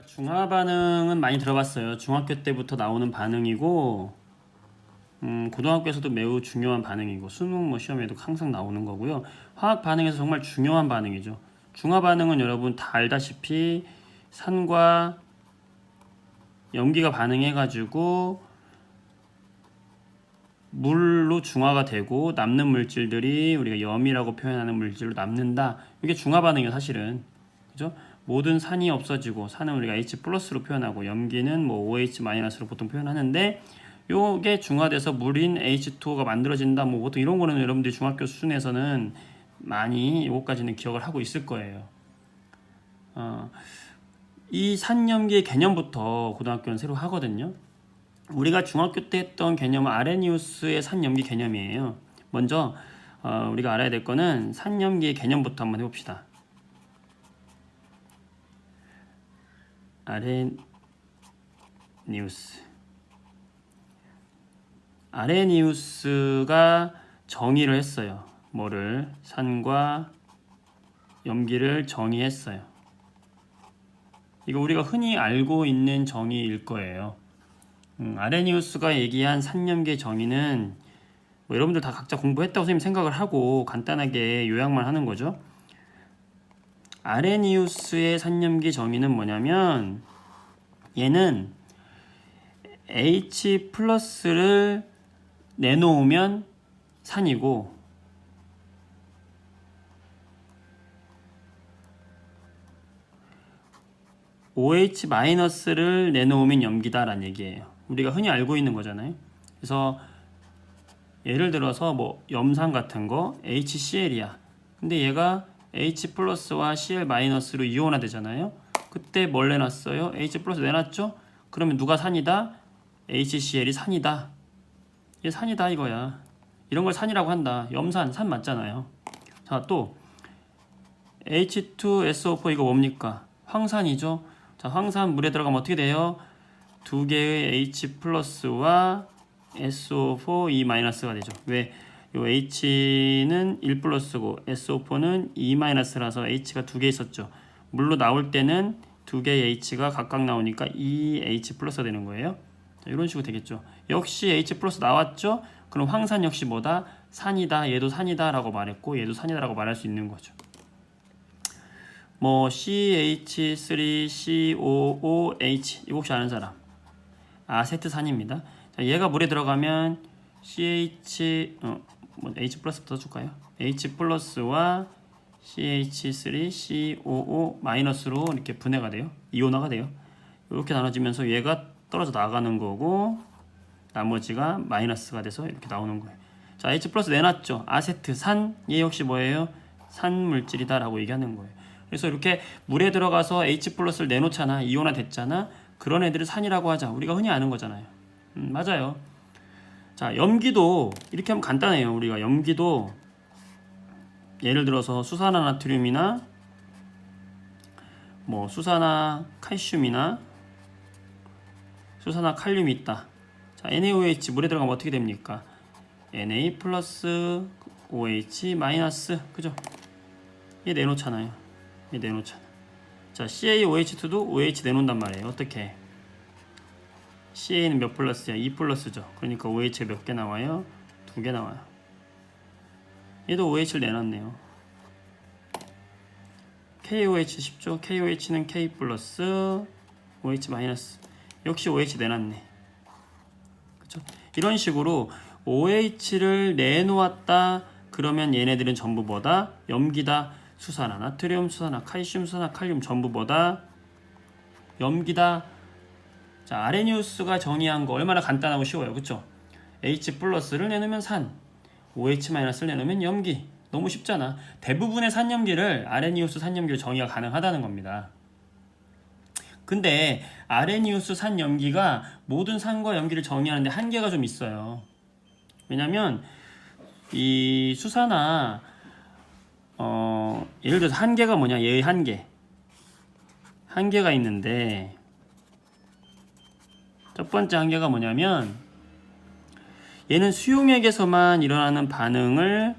중화 반응은 많이 들어봤어요. 중학교 때부터 나오는 반응이고, 고등학교에서도 매우 중요한 반응이고, 수능 뭐 시험에도 항상 나오는 거고요. 화학 반응에서 정말 중요한 반응이죠. 중화 반응은 여러분 다 알다시피 산과 염기가 반응해가지고 물로 중화가 되고 남는 물질들이 우리가 염이라고 표현하는 물질로 남는다. 이게 중화 반응이에요, 사실은. 그죠? 모든 산이 없어지고 산은 우리가 H 플러스로 표현하고 염기는 뭐 OH 마이너스로 보통 표현하는데 요게 중화돼서 물인 H2O가 만들어진다. 뭐 보통 이런 거는 여러분들이 중학교 수준에서는 많이 요거까지는 기억을 하고 있을 거예요. 이 산염기의 개념부터 고등학교는 새로 하거든요. 우리가 중학교 때 했던 개념은 아레니우스의 산염기 개념이에요. 먼저 우리가 알아야 될 거는 산염기의 개념부터 한번 해봅시다. 아레니우스가 정의를 했어요. 뭐를? 산과 염기를 정의했어요. 이거 우리가 흔히 알고 있는 정의일 거예요. 아레니우스가 얘기한 산염기의 정의는 뭐 여러분들 다 각자 공부했다고 선생님 생각을 하고 간단하게 요약만 하는 거죠. 아레니우스의 산염기 정의는 뭐냐면 얘는 H 플러스를 내놓으면 산이고 OH 마이너스를 내놓으면 염기다라는 얘기예요. 우리가 흔히 알고 있는 거잖아요. 그래서 예를 들어서 뭐 염산 같은 거 HCl이야. 근데 얘가 H 플러스와 Cl 마이너스로 이온화 되잖아요. 그때 뭘 내놨어요? H 플러스 내놨죠? 그러면 누가 산이다? HCl이 산이다. 얘 산이다 이거야. 이런 걸 산이라고 한다. 염산, 산 맞잖아요. 자, 또 H2SO4 이거 뭡니까? 황산이죠. 자, 황산 물에 들어가면 어떻게 돼요? 두 개의 H 플러스와 SO4 E 마이너스가 되죠. 왜? 요 H는 1 플러스고 SO4는 E 마이너스라서 H가 두 개 있었죠. 물로 나올 때는 두 개의 H가 각각 나오니까 E H 플러스가 되는 거예요. 자, 이런 식으로 되겠죠. 역시 H 플러스 나왔죠? 그럼 황산 역시 뭐다? 산이다. 얘도 산이다 라고 말했고 얘도 산이다 라고 말할 수 있는 거죠. 뭐 CH3COOH 이거 혹시 아는 사람? 아세트산입니다. 자, 얘가 물에 들어가면 H 플러스부터 줄까요? H 플러스와 CH3COO 마이너스로 이렇게 분해가 돼요. 이온화가 돼요. 이렇게 나눠지면서 얘가 떨어져 나가는 거고 나머지가 마이너스가 돼서 이렇게 나오는 거예요. 자, H 플러스 내놨죠. 아세트산 얘 역시 뭐예요? 산 물질이다 라고 얘기하는 거예요. 그래서 이렇게 물에 들어가서 H 플러스를 내놓잖아. 이온화 됐잖아. 그런 애들을 산이라고 하자. 우리가 흔히 아는 거잖아요. 맞아요. 자, 염기도 이렇게 하면 간단해요. 우리가 염기도 예를 들어서 수산화 나트륨이나 뭐 수산화 칼슘이나 수산화 칼륨이 있다. 자, NaOH 물에 들어가면 어떻게 됩니까? Na 플러스 OH 마이너스. 그죠? 얘 내놓잖아요. 얘 내놓잖아. 자, CaOH2도 OH 내놓는단 말이에요. 어떻게? CA는 몇 플러스야? 2 플러스죠. 그러니까 OH가 몇 개 나와요? 2개 나와요. 얘도 OH를 내놨네요. KOH 쉽죠? KOH는 K 플러스 OH 마이너스. 역시 OH 내놨네. 그쵸? 이런 식으로 OH를 내놓았다. 그러면 얘네들은 전부 뭐다? 염기다. 수산화 나트륨, 수산화 칼슘, 수산화 칼륨 전부 뭐다? 염기다. 자, 아레니우스가 정의한 거 얼마나 간단하고 쉬워요. 그쵸? H 플러스를 내놓으면 산, OH 마이너스를 내놓으면 염기. 너무 쉽잖아. 대부분의 산염기를 아레니우스 산염기로 정의가 가능하다는 겁니다. 근데 아레니우스 산염기가 모든 산과 염기를 정의하는데 한계가 좀 있어요. 왜냐면 이 수산화 예를 들어서 한계가 뭐냐? 얘의 한계가 있는데 첫 번째 한계가 뭐냐면 얘는 수용액에서만 일어나는 반응을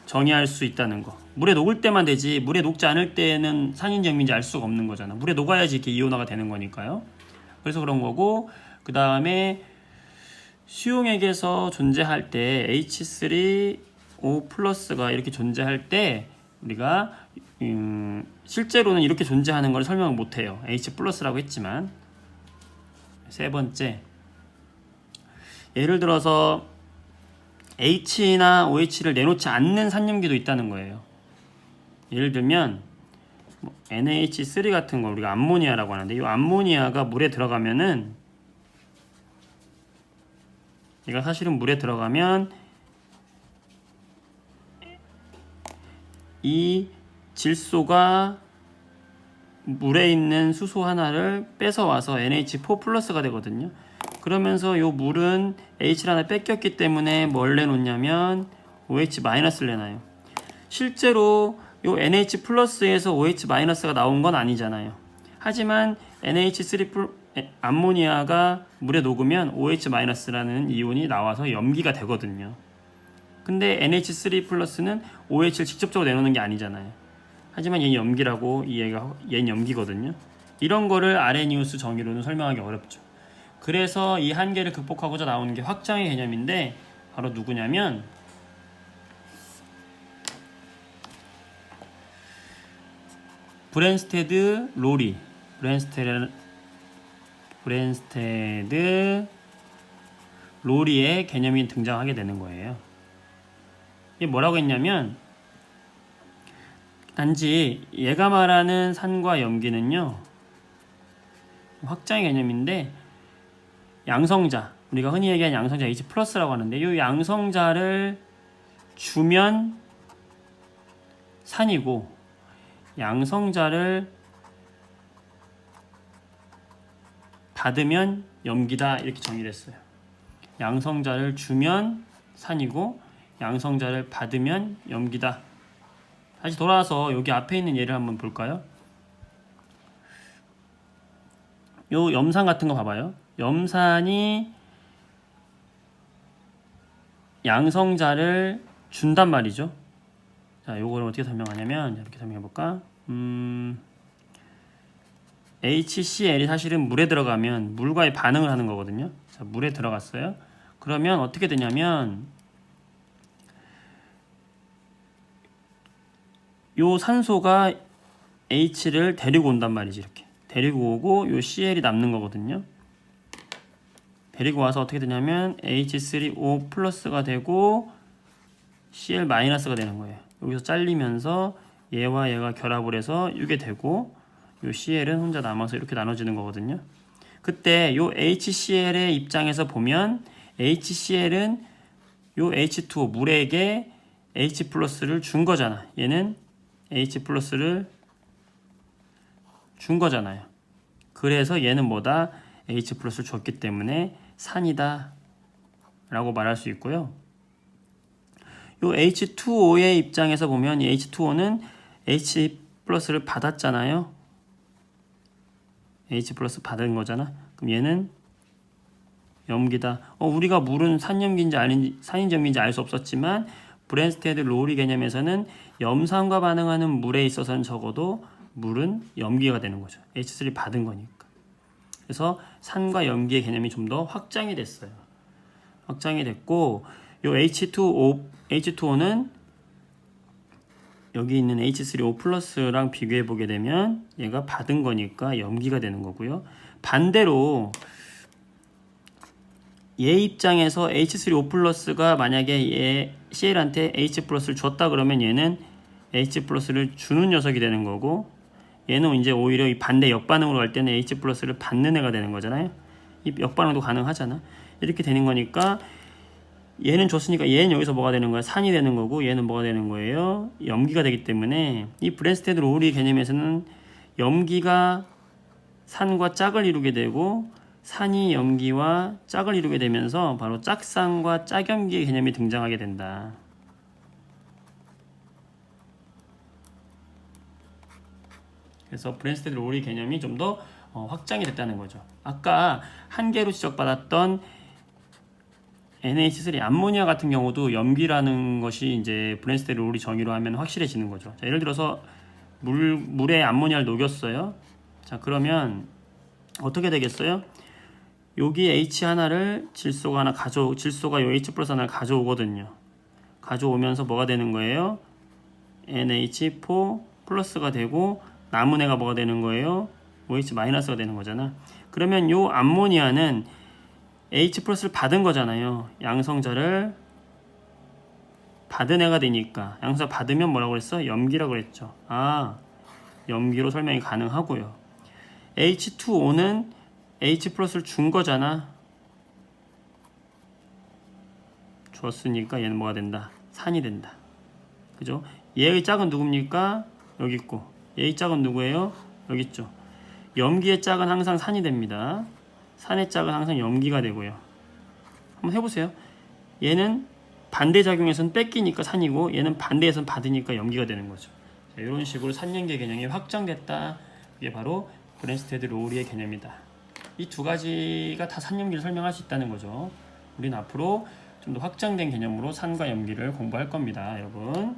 정의할 수 있다는 거. 물에 녹을 때만 되지 물에 녹지 않을 때는 산인지 염기인지 알 수가 없는 거잖아. 물에 녹아야지 이렇게 이온화가 되는 거니까요. 그래서 그런 거고, 그 다음에 수용액에서 존재할 때 H3O 플러스가 이렇게 존재할 때 우리가 실제로는 이렇게 존재하는 걸 설명을 못해요. H 플러스라고 했지만. 세 번째, 예를 들어서 H나 OH를 내놓지 않는 산염기도 있다는 거예요. 예를 들면 NH3 같은 거 우리가 암모니아라고 하는데, 이 암모니아가 물에 들어가면은, 얘가 사실은 물에 들어가면 이 질소가 물에 있는 수소 하나를 뺏어와서 NH4 플러스가 되거든요. 그러면서 이 물은 H를 하나 뺏겼기 때문에 뭘 내놓냐면 OH 마이너스를 내놔요. 실제로 이 NH 플러스에서 OH 마이너스가 나온 건 아니잖아요. 하지만 NH3 암모니아가 물에 녹으면 OH 마이너스라는 이온이 나와서 염기가 되거든요. 근데 NH3 플러스는 OH를 직접적으로 내놓는 게 아니잖아요. 하지만 얘는 염기라고, 얘는 염기거든요. 이런 거를 아레니우스 정의로는 설명하기 어렵죠. 그래서 이 한계를 극복하고자 나오는 게 확장의 개념인데, 바로 누구냐면 브랜스테드 로리, 브랜스테드 로리의 개념이 등장하게 되는 거예요. 이게 뭐라고 했냐면, 단지 얘가 말하는 산과 염기는요, 확장의 개념인데, 양성자, 우리가 흔히 얘기하는 양성자 H 플러스라고 하는데, 이 양성자를 주면 산이고, 양성자를 받으면 염기다, 이렇게 정의를 했어요. 양성자를 주면 산이고 양성자를 받으면 염기다. 다시 돌아와서 여기 앞에 있는 예를 한번 볼까요? 요 염산 같은 거 봐봐요. 염산이 양성자를 준단 말이죠. 자, 요걸 어떻게 설명하냐면 이렇게 설명해 볼까? HCl이 사실은 물에 들어가면 물과의 반응을 하는 거거든요. 자, 물에 들어갔어요. 그러면 어떻게 되냐면 요 산소가 H를 데리고 온단 말이지. 이렇게 데리고 오고 요 Cl이 남는 거거든요. 데리고 와서 어떻게 되냐면 H3O 플러스가 되고 Cl 마이너스가 되는 거예요. 여기서 잘리면서 얘와 얘가 결합을 해서 이게 되고, 요 CL은 혼자 남아서 이렇게 나눠지는 거거든요. 그때 요 HCl의 입장에서 보면 HCl은 요 H2O 물에게 H 플러스를 준 거잖아. 얘는 H 플러스를 준 거잖아요. 그래서 얘는 뭐다? H 플러스를 줬기 때문에 산이다 라고 말할 수 있고요. 요 H2O의 입장에서 보면 이 H2O는 H 플러스를 받았잖아요. H 플러스 받은 거잖아. 그럼 얘는 염기다. 우리가 물은 산염기인지 아닌지, 산인지 염기인지 알 수 없었지만 브랜스테드 로리 개념에서는 염산과 반응하는 물에 있어서는 적어도 물은 염기가 되는 거죠. H3 받은 거니까. 그래서 산과 염기의 개념이 좀 더 확장이 됐어요. 확장이 됐고, 요 H2O는 여기 있는 H3O 플러스랑 비교해 보게 되면 얘가 받은 거니까 염기가 되는 거고요. 반대로 얘 입장에서 H3O 플러스가 만약에 얘 CL한테 H 플러스를 줬다 그러면 얘는 H 플러스를 주는 녀석이 되는 거고, 얘는 이제 오히려 이 반대 역반응으로 갈 때는 H 플러스를 받는 애가 되는 거잖아요. 이 역반응도 가능하잖아. 이렇게 되는 거니까 얘는 줬으니까 얘는 여기서 뭐가 되는 거야? 산이 되는 거고, 얘는 뭐가 되는 거예요? 염기가 되기 때문에 이 브랜스테드 로리 개념에서는 염기가 산과 짝을 이루게 되고 산이 염기와 짝을 이루게 되면서 바로 짝산과 짝염기의 개념이 등장하게 된다. 그래서 브랜스테드 로리 개념이 좀 더 확장이 됐다는 거죠. 아까 한계로 지적받았던 NH3 암모니아 같은 경우도 염기라는 것이 이제 브랜스테드 롤이 정의로 하면 확실해지는 거죠. 자, 예를 들어서 물에 암모니아를 녹였어요. 자, 그러면 어떻게 되겠어요? 여기 H 하나를 질소가 질소가 요 H 플러스 하나를 가져오거든요. 가져오면서 뭐가 되는 거예요? NH4 플러스가 되고 남은 애가 뭐가 되는 거예요? OH 마이너스가 되는 거잖아. 그러면 요 암모니아는 H 플러스를 받은 거잖아요. 양성자를 받은 애가 되니까 양성자 받으면 뭐라고 그랬어? 염기라고 그랬죠. 아, 염기로 설명이 가능하고요. H2O는 H 플러스를 준 거잖아. 줬으니까 얘는 뭐가 된다? 산이 된다. 그죠? 얘의 짝은 누굽니까? 여기 있고. 얘의 짝은 누구예요? 여기 있죠. 염기의 짝은 항상 산이 됩니다. 산의 짝은 항상 염기가 되고요. 한번 해보세요. 얘는 반대작용에서는 뺏기니까 산이고 얘는 반대에서는 받으니까 염기가 되는 거죠. 자, 이런 식으로 산염기 개념이 확장됐다. 이게 바로 브랜스테드 롤의 개념이다. 이 두 가지가 다 산염기를 설명할 수 있다는 거죠. 우리는 앞으로 좀 더 확장된 개념으로 산과 염기를 공부할 겁니다, 여러분.